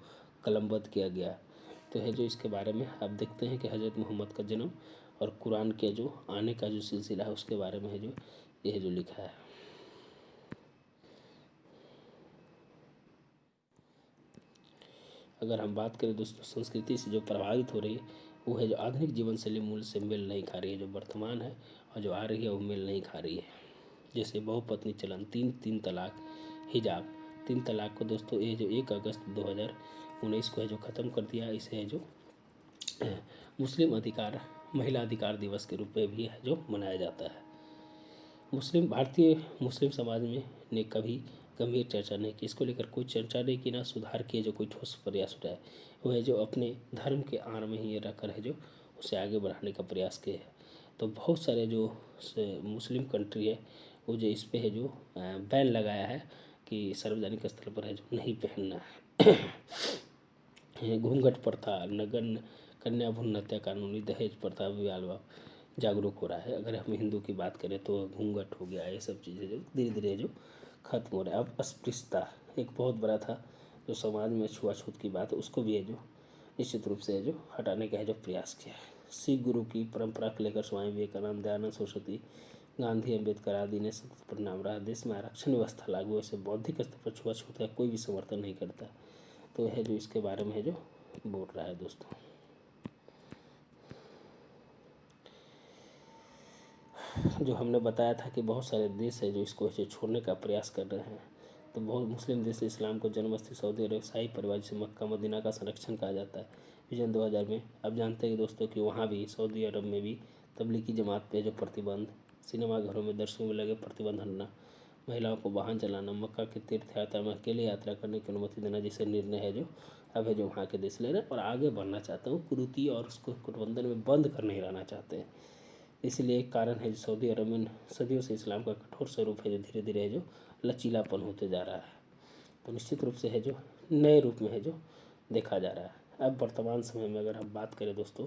कलमबद्ध किया गया। तो है जो इसके बारे में आप देखते हैं कि हजरत मोहम्मद का जन्म और कुरान के जो आने का जो सिलसिला है उसके बारे में है जो यह जो लिखा है। अगर हम बात करें दोस्तों संस्कृति से जो प्रभावित हो रही है वो है जो आधुनिक जीवन शैली मूल्य से मेल नहीं खा रही है। जो वर्तमान है और जो आ रही है वो मेल नहीं खा रही है। जैसे बहुपत्नी चलन, तीन तलाक, हिजाब। 3 तलाक को दोस्तों ये जो 1 अगस्त 2019 को है जो ख़त्म कर दिया। इसे है जो मुस्लिम अधिकार महिला अधिकार दिवस के रूप में भी है जो मनाया जाता है। भारतीय मुस्लिम समाज में ने कभी गंभीर चर्चा नहीं की, इसको लेकर कोई चर्चा नहीं की, ना सुधार किए जो कोई ठोस प्रयास उठाए। वो है जो अपने धर्म के आड़ में ही रहकर है जो उसे आगे बढ़ाने का प्रयास किए हैं। तो बहुत सारे जो मुस्लिम कंट्री है वो जो इस पे है जो बैन लगाया है कि सार्वजनिक स्थल पर है जो नहीं पहनना है। घूंघट प्रथा, नगन कन्या भ्रूण हत्या कानूनी, दहेज प्रथा, विवाह जागरूक हो रहा है। अगर हम हिंदू की बात करें तो घूंघट हो गया, ये सब चीज़ें जो धीरे धीरे जो खत्म हो रहा है। अब अस्पृश्यता एक बहुत बड़ा था जो समाज में छुआछूत की बात है, उसको भी है जो निश्चित रूप से है जो हटाने का है जो प्रयास किया है। सिख गुरु की परंपरा को लेकर स्वामी विवेकानंद, दयानंद सरस्वती, गांधी, अम्बेडकर आदि ने सतत परिणाम रहा। देश में आरक्षण व्यवस्था लागू ऐसे बौद्धिक स्तर पर छुआछूत का कोई भी समर्थन नहीं करता। तो है जो इसके बारे में है जो बोल रहा है दोस्तों। जो हमने बताया था कि बहुत सारे देश है जो इसको छोड़ने का प्रयास कर रहे हैं। तो बहुत मुस्लिम देश इस्लाम को जन्मस्थल सऊदी अरब शाही परिवार जिसे मक्का मदीना का संरक्षण कहा जाता है। विजन 2000 में अब जानते हैं दोस्तों कि वहाँ भी सऊदी अरब में भी तबलीगी जमात पे जो प्रतिबंध, सिनेमाघरों में दर्शकों में लगे प्रतिबंध हटना, महिलाओं को वाहन चलाना, मक्का की तीर्थ यात्रा में अकेले यात्रा करने की अनुमति देना जैसे निर्णय है जो अब है जो वहाँ के देश ले रहे हैं और आगे बढ़ना चाहते हैं। कुरीति और उसको गठबंधन में बंद कर नहीं रहना चाहते हैं। इसलिए एक कारण है जो सऊदी अरब में सदियों से इस्लाम का कठोर स्वरूप है जो धीरे धीरे है जो लचीलापन होते जा रहा है। तो निश्चित रूप से है जो नए रूप में है जो देखा जा रहा है। अब वर्तमान समय में अगर हम बात करें दोस्तों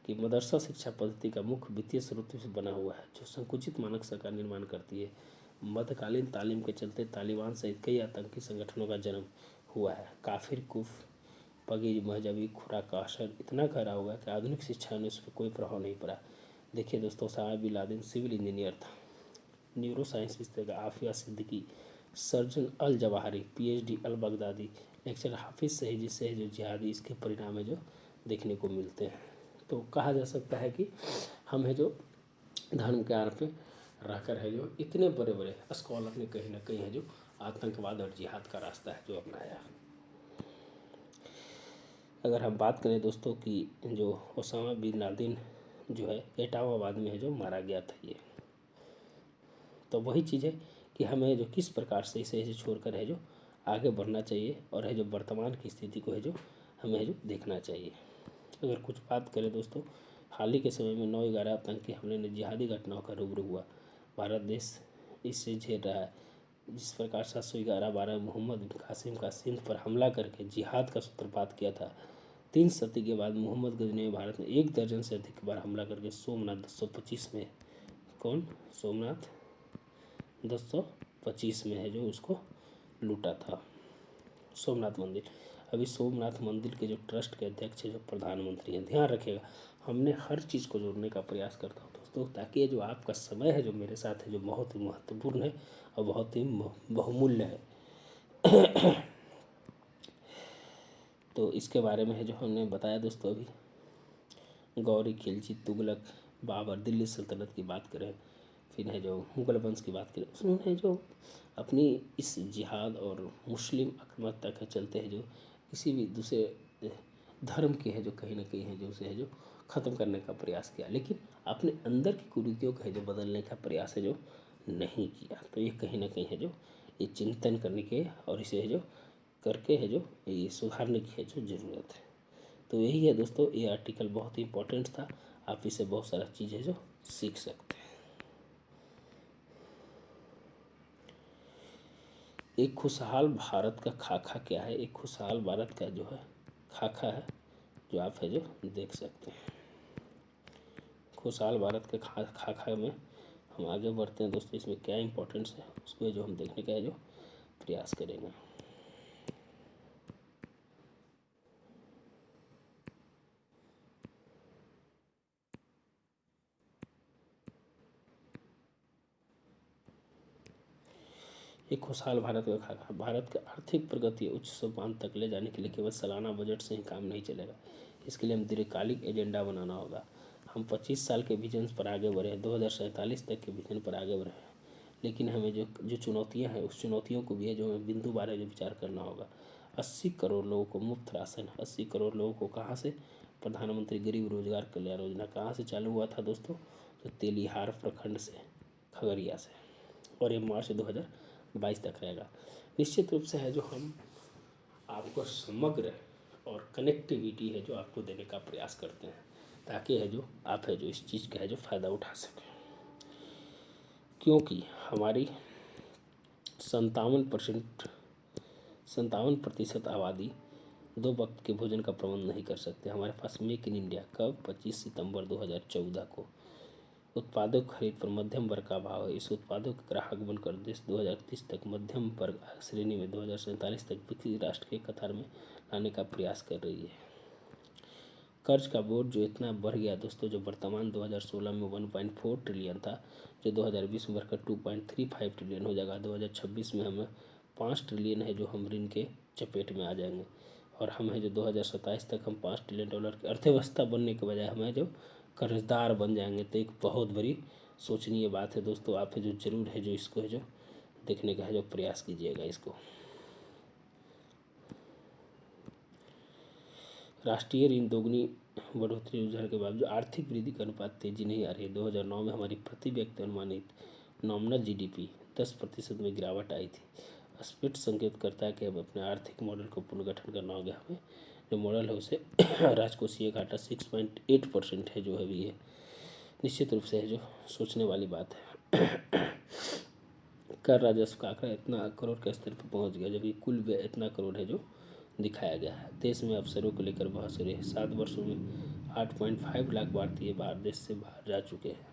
कि मदरसा शिक्षा पद्धति का मुख्य वित्तीय स्रोत से बना हुआ है जो संकुचित मानक का निर्माण करती है। मध्यकालीन तालीम के चलते तालिबान सहित कई आतंकी संगठनों का जन्म हुआ है। काफिर कुफ पगी मजहबी खुराक का असर इतना गहरा हुआ कि आधुनिक शिक्षा में उस पर कोई प्रभाव नहीं पड़ा। देखिए दोस्तों, Osama bin Laden civil engineer था, न्यूरो साइंस विशेषज्ञ Aafia Siddiqui, surgeon al Zawahiri, PhD al Baghdadi, lecture Hafiz Saeed से जो जिहादी, इसके परिणाम है जो देखने को मिलते हैं। तो कहा जा सकता है कि हम है जो धर्म के आड़ पे रहकर है जो इतने बड़े बड़े स्कॉलर ने कहीं ना कहीं है जो आतंकवाद और जिहाद का रास्ता है जो अपनाया। अगर हम बात करें दोस्तों कि जो उसामा बिन लादेन जो है एटामाबाद में है जो मारा गया था ये, तो वही चीज़ है कि हमें जो किस प्रकार से इसे छोड़कर है जो आगे बढ़ना चाहिए और है जो वर्तमान की स्थिति को है जो हमें है जो देखना चाहिए। अगर कुछ बात करें दोस्तों, हाल ही के समय में 9/11 आतंकी हमले ने जिहादी घटनाओं का रूबरू हुआ। भारत देश इससे झेल रहा है। जिस प्रकार 711-12 मोहम्मद बिन कासिम का सिंध पर हमला करके जिहाद का सूत्रपात किया था, 3 सदी के बाद मोहम्मद गजनी ने भारत में 1 दर्जन से अधिक बार हमला करके सोमनाथ 1025 में सोमनाथ 1025 में है जो उसको लूटा था, सोमनाथ मंदिर। अभी सोमनाथ मंदिर के जो ट्रस्ट के अध्यक्ष है जो प्रधानमंत्री हैं। ध्यान रखिएगा, हमने हर चीज़ को जोड़ने का प्रयास करता हूँ दोस्तों, ताकि ये जो आपका समय है जो मेरे साथ है जो बहुत ही महत्वपूर्ण है और बहुत ही बहुमूल्य है। तो इसके बारे में है जो हमने बताया दोस्तों। अभी गौरी खिलजी, तुगलक, बाबर, दिल्ली सल्तनत की बात करें, फिर है जो मुगल वंश की बात करें, उन्होंने जो अपनी इस जिहाद और मुस्लिम आक्रामकता के चलते है जो किसी भी दूसरे धर्म के है जो कहीं ना कहीं है जो उसे है जो ख़त्म करने का प्रयास किया, लेकिन अपने अंदर की कुरीतियों को है जो बदलने का प्रयास है जो नहीं किया। तो ये कहीं ना कहीं है जो ये चिंतन करने के और इसे है जो करके है जो ये सुधारने की है जो ज़रूरत है। तो यही है दोस्तों, ये आर्टिकल बहुत ही इम्पोर्टेंट था। आप इसे बहुत सारा चीज़ है जो सीख सकते हैं। एक खुशहाल भारत का खाका क्या है? एक खुशहाल भारत का जो है खाका है जो आप है जो देख सकते हैं। खुशहाल भारत के खाका में हम आगे बढ़ते हैं दोस्तों। इसमें क्या इम्पोर्टेंस है उसको है जो हम देखने का है जो प्रयास करेंगे। एक खुशहाल भारत का खाका। भारत की आर्थिक प्रगति उच्च सोपान तक ले जाने के लिए केवल सालाना बजट से ही काम नहीं चलेगा। इसके लिए हम दीर्घकालिक एजेंडा बनाना होगा। हम 25 साल के विजन पर आगे बढ़े हैं, 2047 तक के विजन पर आगे बढ़े हैं, लेकिन हमें जो जो चुनौतियां हैं उस चुनौतियों को भी है जो हमें बिंदु बारे जो विचार करना होगा। 80 करोड़ लोगों को मुफ्त राशन, 80 करोड़ लोगों को कहाँ से? प्रधानमंत्री गरीब रोजगार कल्याण योजना कहाँ से चालू हुआ था दोस्तों? तो तेलिहार प्रखंड से, खगड़िया से, और ये मार्च 2022 तक रहेगा। निश्चित रूप से है जो हम आपको समग्र और कनेक्टिविटी है जो आपको देने का प्रयास करते हैं, ताकि है जो आप है जो इस चीज़ का है जो फ़ायदा उठा सकें। क्योंकि हमारी 57% आबादी 2 वक्त के भोजन का प्रबंध नहीं कर सकते। हमारे पास मेक इन इंडिया कब? 25 सितंबर 2014 को। उत्पादों की खरीद पर मध्यम वर्ग का अभाव है। इस उत्पादों के ग्राहक बनकर देश 2030 तक मध्यम वर्ग श्रेणी में 2047 तक विकसित राष्ट्र के कतार में लाने का प्रयास कर रही है। कर्ज का बोझ जो इतना बढ़ गया दोस्तों, जो वर्तमान 2016 में 1.4 ट्रिलियन था, जो 2020 में बढ़कर 2.35 ट्रिलियन हो जाएगा। 2026 में हमें 5 ट्रिलियन है जो हम ऋण के चपेट में आ जाएंगे, और हम है जो 2027 तक हम $5 ट्रिलियन की अर्थव्यवस्था बनने के बजाय हमें जो कर्जदार बन जाएंगे। तो एक बहुत बड़ी सोचनीय बात है दोस्तों। आप है जो जरूर है जो इसको है जो देखने का है जो प्रयास कीजिएगा। इसको राष्ट्रीय ऋण दोगुनी बढ़ोतरी रुझान के बावजूद आर्थिक वृद्धि का अनुपात तेजी नहीं आ रही है। 2009 में हमारी प्रति व्यक्ति अनुमानित नॉमिनल GDP 10% में गिरावट आई थी। स्पष्ट संकेत करता है कि अब अपने आर्थिक मॉडल को पुनर्गठन करना होगा। हमें जो मॉडल है उसे राजकोषीय घाटा 6.8% है जो अभी है। निश्चित रूप से है जो सोचने वाली बात है। कर राजस्व का आंकड़ा इतना करोड़ के स्तर पर पहुंच गया, जबकि कुल व्यय इतना करोड़ है जो दिखाया गया है। देश में अवसरों को लेकर बहस हो रही है। 7 वर्षों में 8.5 लाख भारतीय बाहर देश से बाहर जा चुके हैं,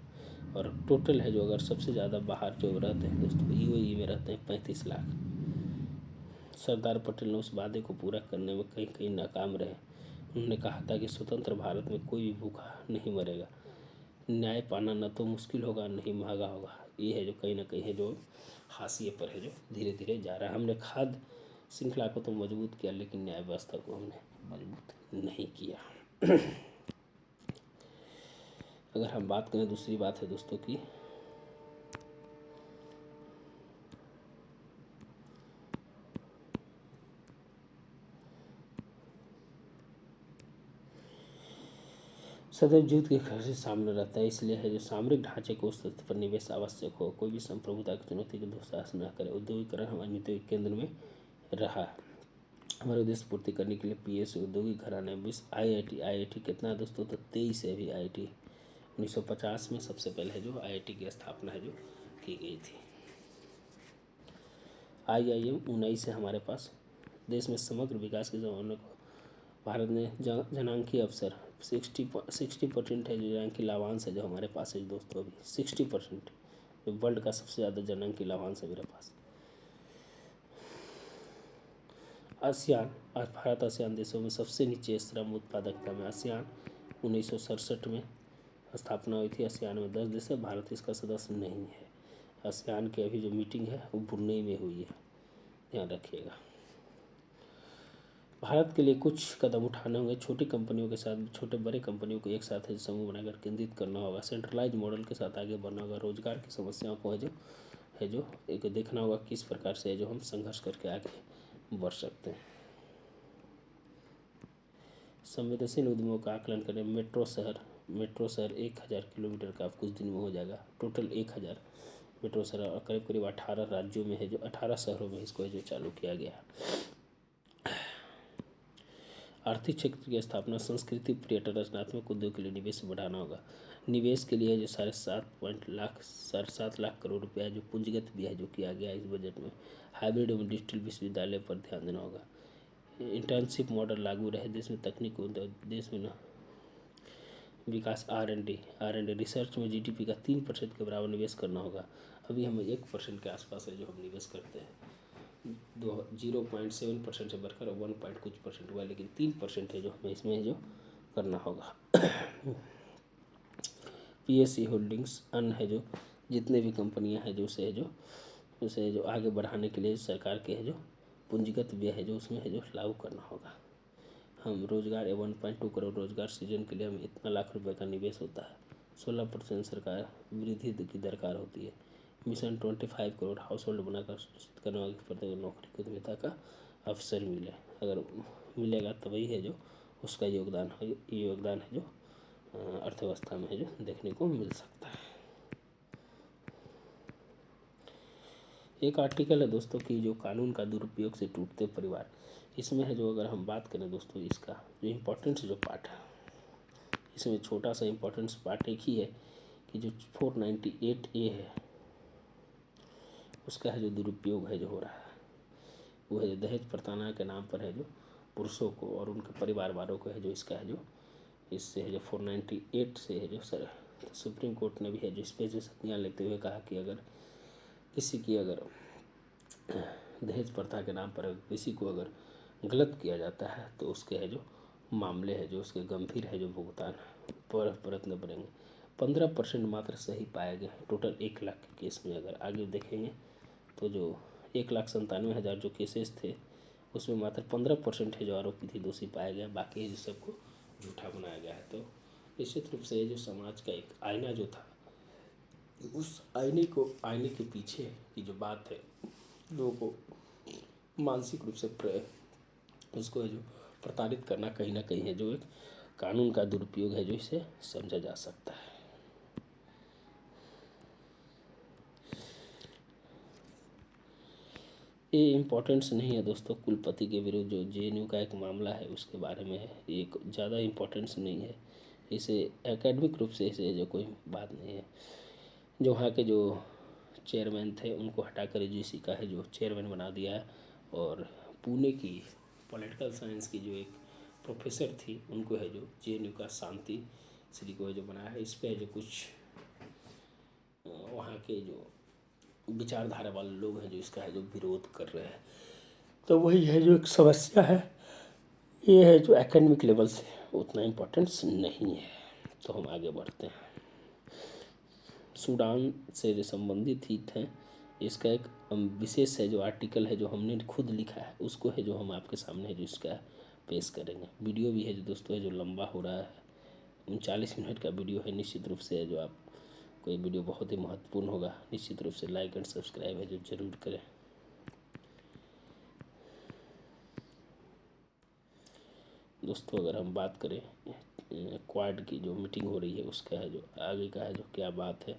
और टोटल है जो अगर सबसे ज़्यादा बाहर जो रहते हैं दोस्तों UAE में रहते हैं 35 लाख। सरदार पटेल ने उस वादे को पूरा करने में कहीं कहीं नाकाम रहे। उन्होंने कहा था कि स्वतंत्र भारत में कोई भी भूखा नहीं मरेगा, न्याय पाना न तो मुश्किल होगा न ही महंगा होगा। ये है जो कहीं ना कहीं है जो हाशिए पर है जो धीरे धीरे जा रहा है। हमने खाद्य श्रृंखला को तो मजबूत किया, लेकिन न्याय व्यवस्था को हमने मजबूत नहीं किया। अगर हम बात करें, दूसरी बात है दोस्तों की सदैव युद्ध के खतरे सामने रहता है, इसलिए है जो सामरिक ढांचे को उस तथ्य पर निवेश आवश्यक हो, कोई भी संप्रभुता की चुनौती के दुस्साहस न करे। औद्योगिकरण हमारी नीति के केंद्र में रहा। हमारे उद्देश्य पूर्ति करने के लिए पीएसयू औद्योगिक घराने विश्व आईआईटी कितना है दोस्तों, तो 23 है अभी आईआईटी। 1950 में सबसे पहले है जो आईआईटी की स्थापना है जो की गई थी। आईआईएम 19 है हमारे पास। देश में समग्र विकास के जमाने को भारत ने जनांकीय अवसर 60% है जो जनांकीय लाभांश है जो हमारे पास है दोस्तों अभी 60%, जो वर्ल्ड का सबसे ज़्यादा जनांकीय लाभांश है मेरे पास। आसियान, आज भारत आसियान देशों में सबसे नीचे श्रम उत्पादकता में। आसियान 1967 में स्थापना हुई थी। आसियान में 10 देश है, भारत इसका सदस्य नहीं है। आसियान की अभी जो मीटिंग है वो ब्रुनेई में हुई है, ध्यान रखिएगा। भारत के लिए कुछ कदम उठाने होंगे। छोटी कंपनियों के साथ छोटे बड़े कंपनियों को एक साथ समूह बनाकर केंद्रित करना होगा। सेंट्रलाइज मॉडल के साथ आगे बढ़ना होगा। रोजगार की समस्याओं को है जो एक देखना होगा किस प्रकार से है जो हम संघर्ष करके आगे बढ़ सकते हैं। संवेदनशील उद्यमों का आकलन करें। मेट्रो शहर 1000 किलोमीटर का कुछ दिन में हो जाएगा। टोटल 1000 मेट्रो शहर और करीब करीब 18 राज्यों में है जो 18 शहरों में इसको है जो चालू किया गया। आर्थिक क्षेत्र की स्थापना, संस्कृति, पर्यटन, रचनात्मक उद्योग के लिए निवेश बढ़ाना होगा। निवेश के लिए जो 7.7 लाख करोड़ रुपया जो पूंजीगत व्यय जो किया गया इस बजट में। हाइब्रिड एवं डिजिटल विश्वविद्यालय पर ध्यान देना होगा। इंटर्नशिप मॉडल लागू रहे देश में। तकनीक देश में विकास R&D रिसर्च में जीडीपी का 3% के बराबर निवेश करना होगा। अभी हम 1% के आसपास है जो हम निवेश करते हैं। 0.7% से बढ़कर 1 कुछ परसेंट हुआ, लेकिन 3% है जो हमें इसमें जो करना होगा। पीएससी होल्डिंग्स अन्य है जो जितने भी कंपनियां हैं जो उसे जो आगे बढ़ाने के लिए सरकार के है जो पूंजीगत व्यय है जो उसमें है जो लागू करना होगा। हम रोजगार 1.2 करोड़ रोजगार सृजन के लिए हमें इतना लाख रुपए का निवेश होता है। 16% सरकार वृद्धि की दरकार होती है। मिशन 25 करोड़ हाउस होल्ड बनाकर सुनिश्चित करना होगा कि प्रत्येक नौकरी को उद्यमिता का अवसर मिले। अगर मिलेगा तभी है जो उसका योगदान है जो अर्थव्यवस्था में है जो देखने को मिल सकता है। एक आर्टिकल है दोस्तों कि जो कानून का दुरुपयोग से टूटते परिवार, इसमें है जो अगर हम बात करें दोस्तों इसका जो इम्पोर्टेंस जो पार्ट है, इसमें छोटा सा इम्पोर्टेंस पार्ट एक ही है कि जो 498A है उसका है जो दुरुपयोग है जो हो रहा है वो है दहेज प्रताड़ना के नाम पर है जो पुरुषों को और उनके परिवार वालों को है जो इसका है जो इससे है जो 498 से है जो तो सुप्रीम कोर्ट ने भी है जो इस पे जो संज्ञान लेते हुए कहा कि अगर किसी की अगर दहेज प्रथा के नाम पर किसी को अगर गलत किया जाता है तो उसके है जो मामले है जो उसके गंभीर है जो भुगतान पर प्रयत्न करेंगे। 15% मात्र सही पाए गए हैं टोटल 1 लाख के केस में। अगर आगे देखेंगे तो जो 1,97,000 जो केसेस थे उसमें मात्र 15% है जो आरोपी थी दोषी पाया गया, बाकी है जो सबको झूठा बनाया गया है। तो निश्चित रूप से जो समाज का एक आईना जो था उस आईने के पीछे की जो बात है लोगों को मानसिक रूप से उसको है जो प्रताड़ित करना कहीं ना कहीं है जो एक कानून का दुरुपयोग है जो इसे समझा जा सकता है। ये इम्पोर्टेंस नहीं है दोस्तों। कुलपति के विरुद्ध जो जेएनयू का एक मामला है उसके बारे में है, ये ज़्यादा इम्पोर्टेंस नहीं है। इसे एकेडमिक रूप से इसे जो कोई बात नहीं है। जो वहाँ के जो चेयरमैन थे उनको हटाकर यूजीसी का है जो चेयरमैन बना दिया है और पुणे की पॉलिटिकल साइंस की जो एक प्रोफेसर थी उनको है जो जेएनयू का शांति श्री को है जो बनाया है। इस पर जो कुछ वहाँ के जो विचारधारा वाले लोग हैं जो इसका है जो विरोध कर रहे हैं, तो वही है जो एक समस्या है। ये है जो एकेडमिक लेवल से उतना इम्पोर्टेंस नहीं है। तो हम आगे बढ़ते हैं। सूडान से संबंधित हित हैं, इसका एक विशेष है जो आर्टिकल है जो हमने खुद लिखा है उसको है जो हम आपके सामने है जो इसका पेश करेंगे। वीडियो भी है जो दोस्तों है जो लंबा हो रहा है, 39 मिनट का वीडियो है। निश्चित रूप से है जो आप कोई वीडियो बहुत ही महत्वपूर्ण होगा, निश्चित रूप से लाइक एंड सब्सक्राइब है जो जरूर करें। दोस्तों अगर हम बात करें क्वाड की जो मीटिंग हो रही है उसका है जो आगे का है जो क्या बात है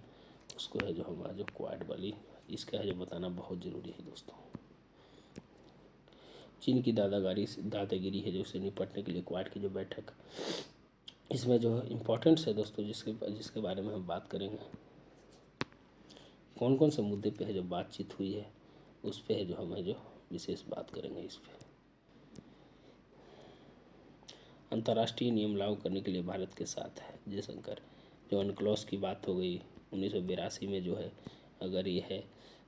उसको है जो हमारा जो क्वाड वाली इसका है जो बताना बहुत ज़रूरी है दोस्तों। चीन की दादागिरी है जो उससे निपटने के लिए क्वाड की जो बैठक, इसमें जो इम्पोर्टेंट्स है दोस्तों जिसके जिसके बारे में हम बात करेंगे, कौन कौन से मुद्दे पे है जो बातचीत हुई है उस पे है जो हम है जो विशेष बात करेंगे। इस पे अंतर्राष्ट्रीय नियम लागू करने के लिए भारत के साथ है जयशंकर। जो अनक्लॉस की बात हो गई 1982 में जो है, अगर ये है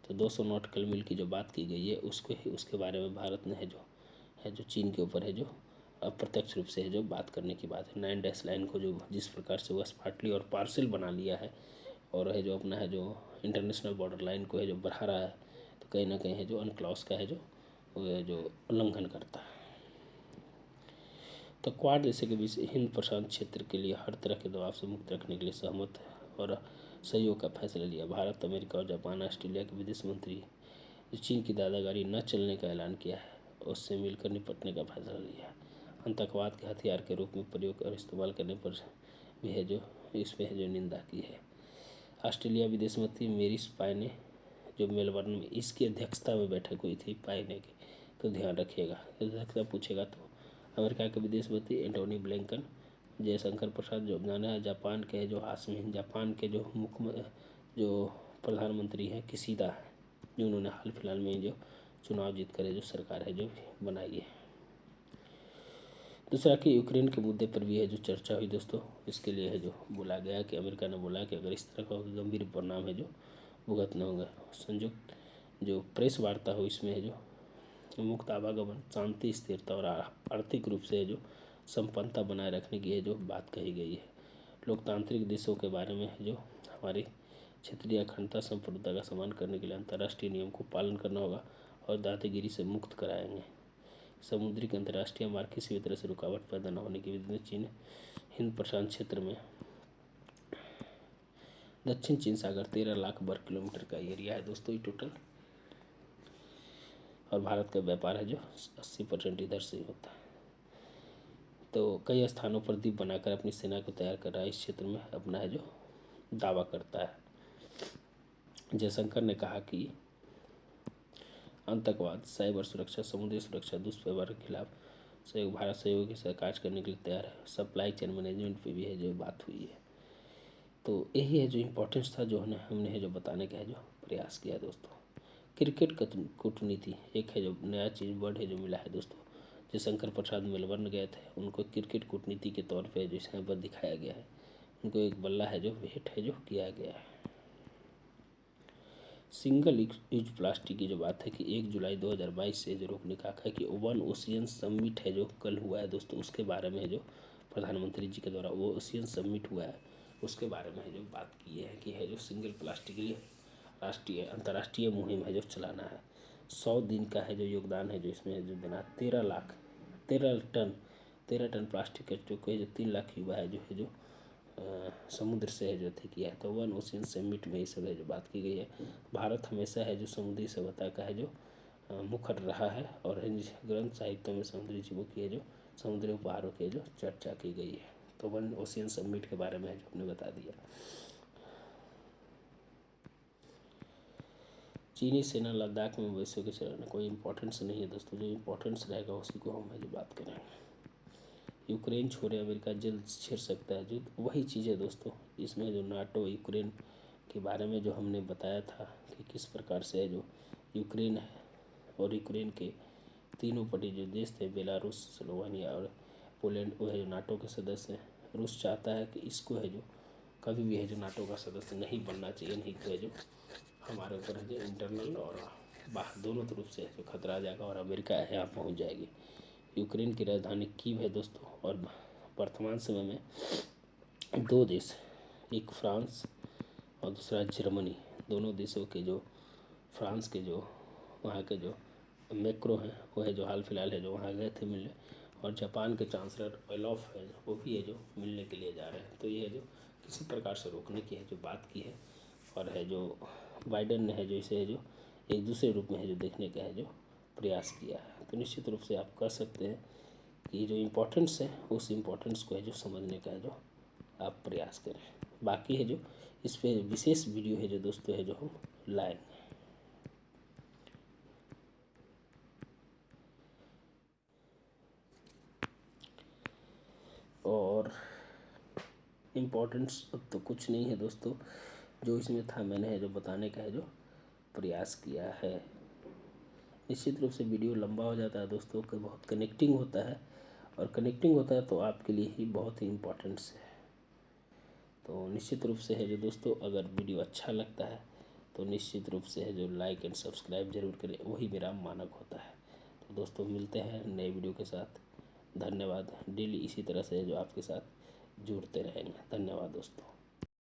तो 200 नॉटिकल मील की जो बात की गई है उसके बारे में भारत ने है जो चीन के ऊपर है जो अप्रत्यक्ष रूप से है जो बात करने की बात है। 9 डैश लाइन को जो जिस प्रकार से वह स्पार्टली और पार्सल बना लिया है और है जो अपना है जो इंटरनेशनल बॉर्डर लाइन को है जो बढ़ा रहा है, तो कहीं ना कहीं है जो अनक्लॉस का है जो वह जो उल्लंघन करता है। तो क्वाड देशों के बीच हिंद प्रशांत क्षेत्र के लिए हर तरह के दबाव से मुक्त रखने के लिए सहमत है और सहयोग का फैसला लिया। भारत, अमेरिका और जापान, ऑस्ट्रेलिया के विदेश मंत्री जो चीन की दादागिरी न चलने का ऐलान किया है उससे मिलकर निपटने का फैसला लिया है। आतंकवाद के हथियार के रूप में प्रयोग और इस्तेमाल करने पर भी है जो इसमें है जो निंदा की है। ऑस्ट्रेलिया विदेश मंत्री मेरिस पाय ने जो मेलबर्न में इसकी अध्यक्षता में बैठक हुई थी पायने की, तो ध्यान रखिएगा अध्यक्षता पूछेगा तो अमेरिका के विदेश मंत्री एंटोनी ब्लिंकन, जयशंकर प्रसाद जो जाना है, जापान के जो हासमी जापान के जो जो प्रधानमंत्री हैं किसीदा है जो उन्होंने हाल फिलहाल में जो चुनाव जीत कर जो सरकार है जो बनाई है। दूसरा कि यूक्रेन के मुद्दे पर भी है जो चर्चा हुई दोस्तों। इसके लिए है जो बोला गया कि अमेरिका ने बोला कि अगर इस तरह का गंभीर परिणाम है जो भुगतने होंगे। संयुक्त जो प्रेस वार्ता हो इसमें है जो मुक्त आवागमन, शांति, स्थिरता और आर्थिक रूप से जो संपन्नता बनाए रखने की है जो बात कही गई है। लोकतांत्रिक देशों के बारे में है जो हमारी क्षेत्रीय अखंडता संप्रभुता का सम्मान करने के लिए अंतर्राष्ट्रीय नियम को पालन करना होगा और दादागिरी से मुक्त कराएंगे। समुद्री अंतर्राष्ट्रीय मार्ग किसी भी तरह से रुकावट पैदा न होने की वजह से चीन हिंद प्रशांत क्षेत्र में दक्षिण चीन सागर 13 लाख वर्ग किलोमीटर का एरिया है दोस्तों ये टोटल, और भारत का व्यापार है जो 80% इधर से ही होता है। तो कई स्थानों पर द्वीप बनाकर अपनी सेना को तैयार कर रहा है, इस क्षेत्र में अपना है जो दावा करता है। जयशंकर ने कहा कि आतंकवाद, साइबर सुरक्षा, समुद्री सुरक्षा, दुष्व्यवहार के खिलाफ भारत सहयोग के साथ कार्य करने के लिए तैयार है। सप्लाई चेन मैनेजमेंट पे भी है जो बात हुई है। तो यही है जो इम्पोर्टेंस था जो हमने है जो बताने का है जो प्रयास किया दोस्तों। क्रिकेट कूटनीति एक है जो नया चीज़ वर्ड है जो मिला है दोस्तों। जयशंकर प्रसाद मेलबर्न गए थे, उनको क्रिकेट कूटनीति के तौर पे जो यहाँ पर दिखाया गया है, उनको एक बल्ला है जो भेंट है जो किया गया है। सिंगल यूज प्लास्टिक की जो बात है कि 1 जुलाई 2022 से जो रोकने का है कि वन ओशियन समिट है जो कल हुआ है दोस्तों, उसके बारे में है जो प्रधानमंत्री जी के द्वारा वो ओशियन समिट हुआ है उसके बारे में है जो बात की है कि है जो सिंगल प्लास्टिक के लिए राष्ट्रीय अंतर्राष्ट्रीय मुहिम है जो चलाना है। 100 दिन का है जो योगदान है जो इसमें है जो देना 13 टन प्लास्टिक का जो कोई जो 3 लाख युवा है जो समुद्र से है जो किया है। तो वन ओशियन समिट में ये सब है जो बात की गई है। भारत हमेशा है जो समुद्री सभ्यता का है जो मुखर रहा है और ग्रंथ साहित्य में समुद्री जीवों की है जो समुद्री उपहारों की जो चर्चा की गई है। तो वन ओशियन समिट के बारे में है जो हमने बता दिया। चीनी सेना लद्दाख में मवेशियों के चलाने कोई इम्पोर्टेंस नहीं है दोस्तों, जो इम्पोर्टेंस रहेगा उसी को हम है जो बात करेंगे। यूक्रेन छोड़े अमेरिका जल्द छेड़ सकता है युद्ध, वही चीज़ है दोस्तों। इसमें जो नाटो यूक्रेन के बारे में जो हमने बताया था कि किस प्रकार से है जो यूक्रेन है और यूक्रेन के तीनों पटी जो देश थे बेलारूस, स्लोवानिया और पोलैंड, वो है जो नाटो के सदस्य हैं। रूस चाहता है कि इसको है जो कभी भी है जो नाटो का सदस्य नहीं बनना चाहिए, नहीं तो है जो हमारे ऊपर है जो इंटरनल और बाहर दोनों तरफ से है जो खतरा आ जाएगा और अमेरिका है यहाँ पहुँच जाएगी। यूक्रेन की राजधानी कीव है दोस्तों, और वर्तमान समय में 2 देश, एक फ्रांस और दूसरा जर्मनी, दोनों देशों के जो फ्रांस के जो वहाँ के जो मैक्रो हैं वो है जो हाल फिलहाल है जो वहाँ गए थे मिलने, और जापान के चांसलर ओलाफ है वो भी है जो मिलने के लिए जा रहे हैं। तो ये है जो किसी प्रकार से रोकने की है जो बात की है, और है जो बाइडेन ने है जो इसे है जो एक दूसरे रूप में है जो देखने का है जो प्रयास किया है। तो निश्चित रूप से आप कह सकते हैं कि जो इम्पोर्टेंस है उस इम्पोर्टेंस को है जो समझने का है जो आप प्रयास करें। बाकी है जो इस पे विशेष वीडियो है जो दोस्तों है जो हम लाएंगे। और इम्पोर्टेंस तो कुछ नहीं है दोस्तों, जो इसमें था मैंने है जो बताने का है जो प्रयास किया है। निश्चित रूप से वीडियो लंबा हो जाता है दोस्तों, कि बहुत कनेक्टिंग होता है, और कनेक्टिंग होता है तो आपके लिए ही बहुत ही इम्पोर्टेंट्स है। तो निश्चित रूप से है जो दोस्तों, अगर वीडियो अच्छा लगता है तो निश्चित रूप से है जो लाइक एंड सब्सक्राइब जरूर करें, वही मेरा मानक होता है। तो दोस्तों मिलते हैं नए वीडियो के साथ। धन्यवाद। डेली इसी तरह से जो आपके साथ जुड़ते रहेंगे। धन्यवाद दोस्तों।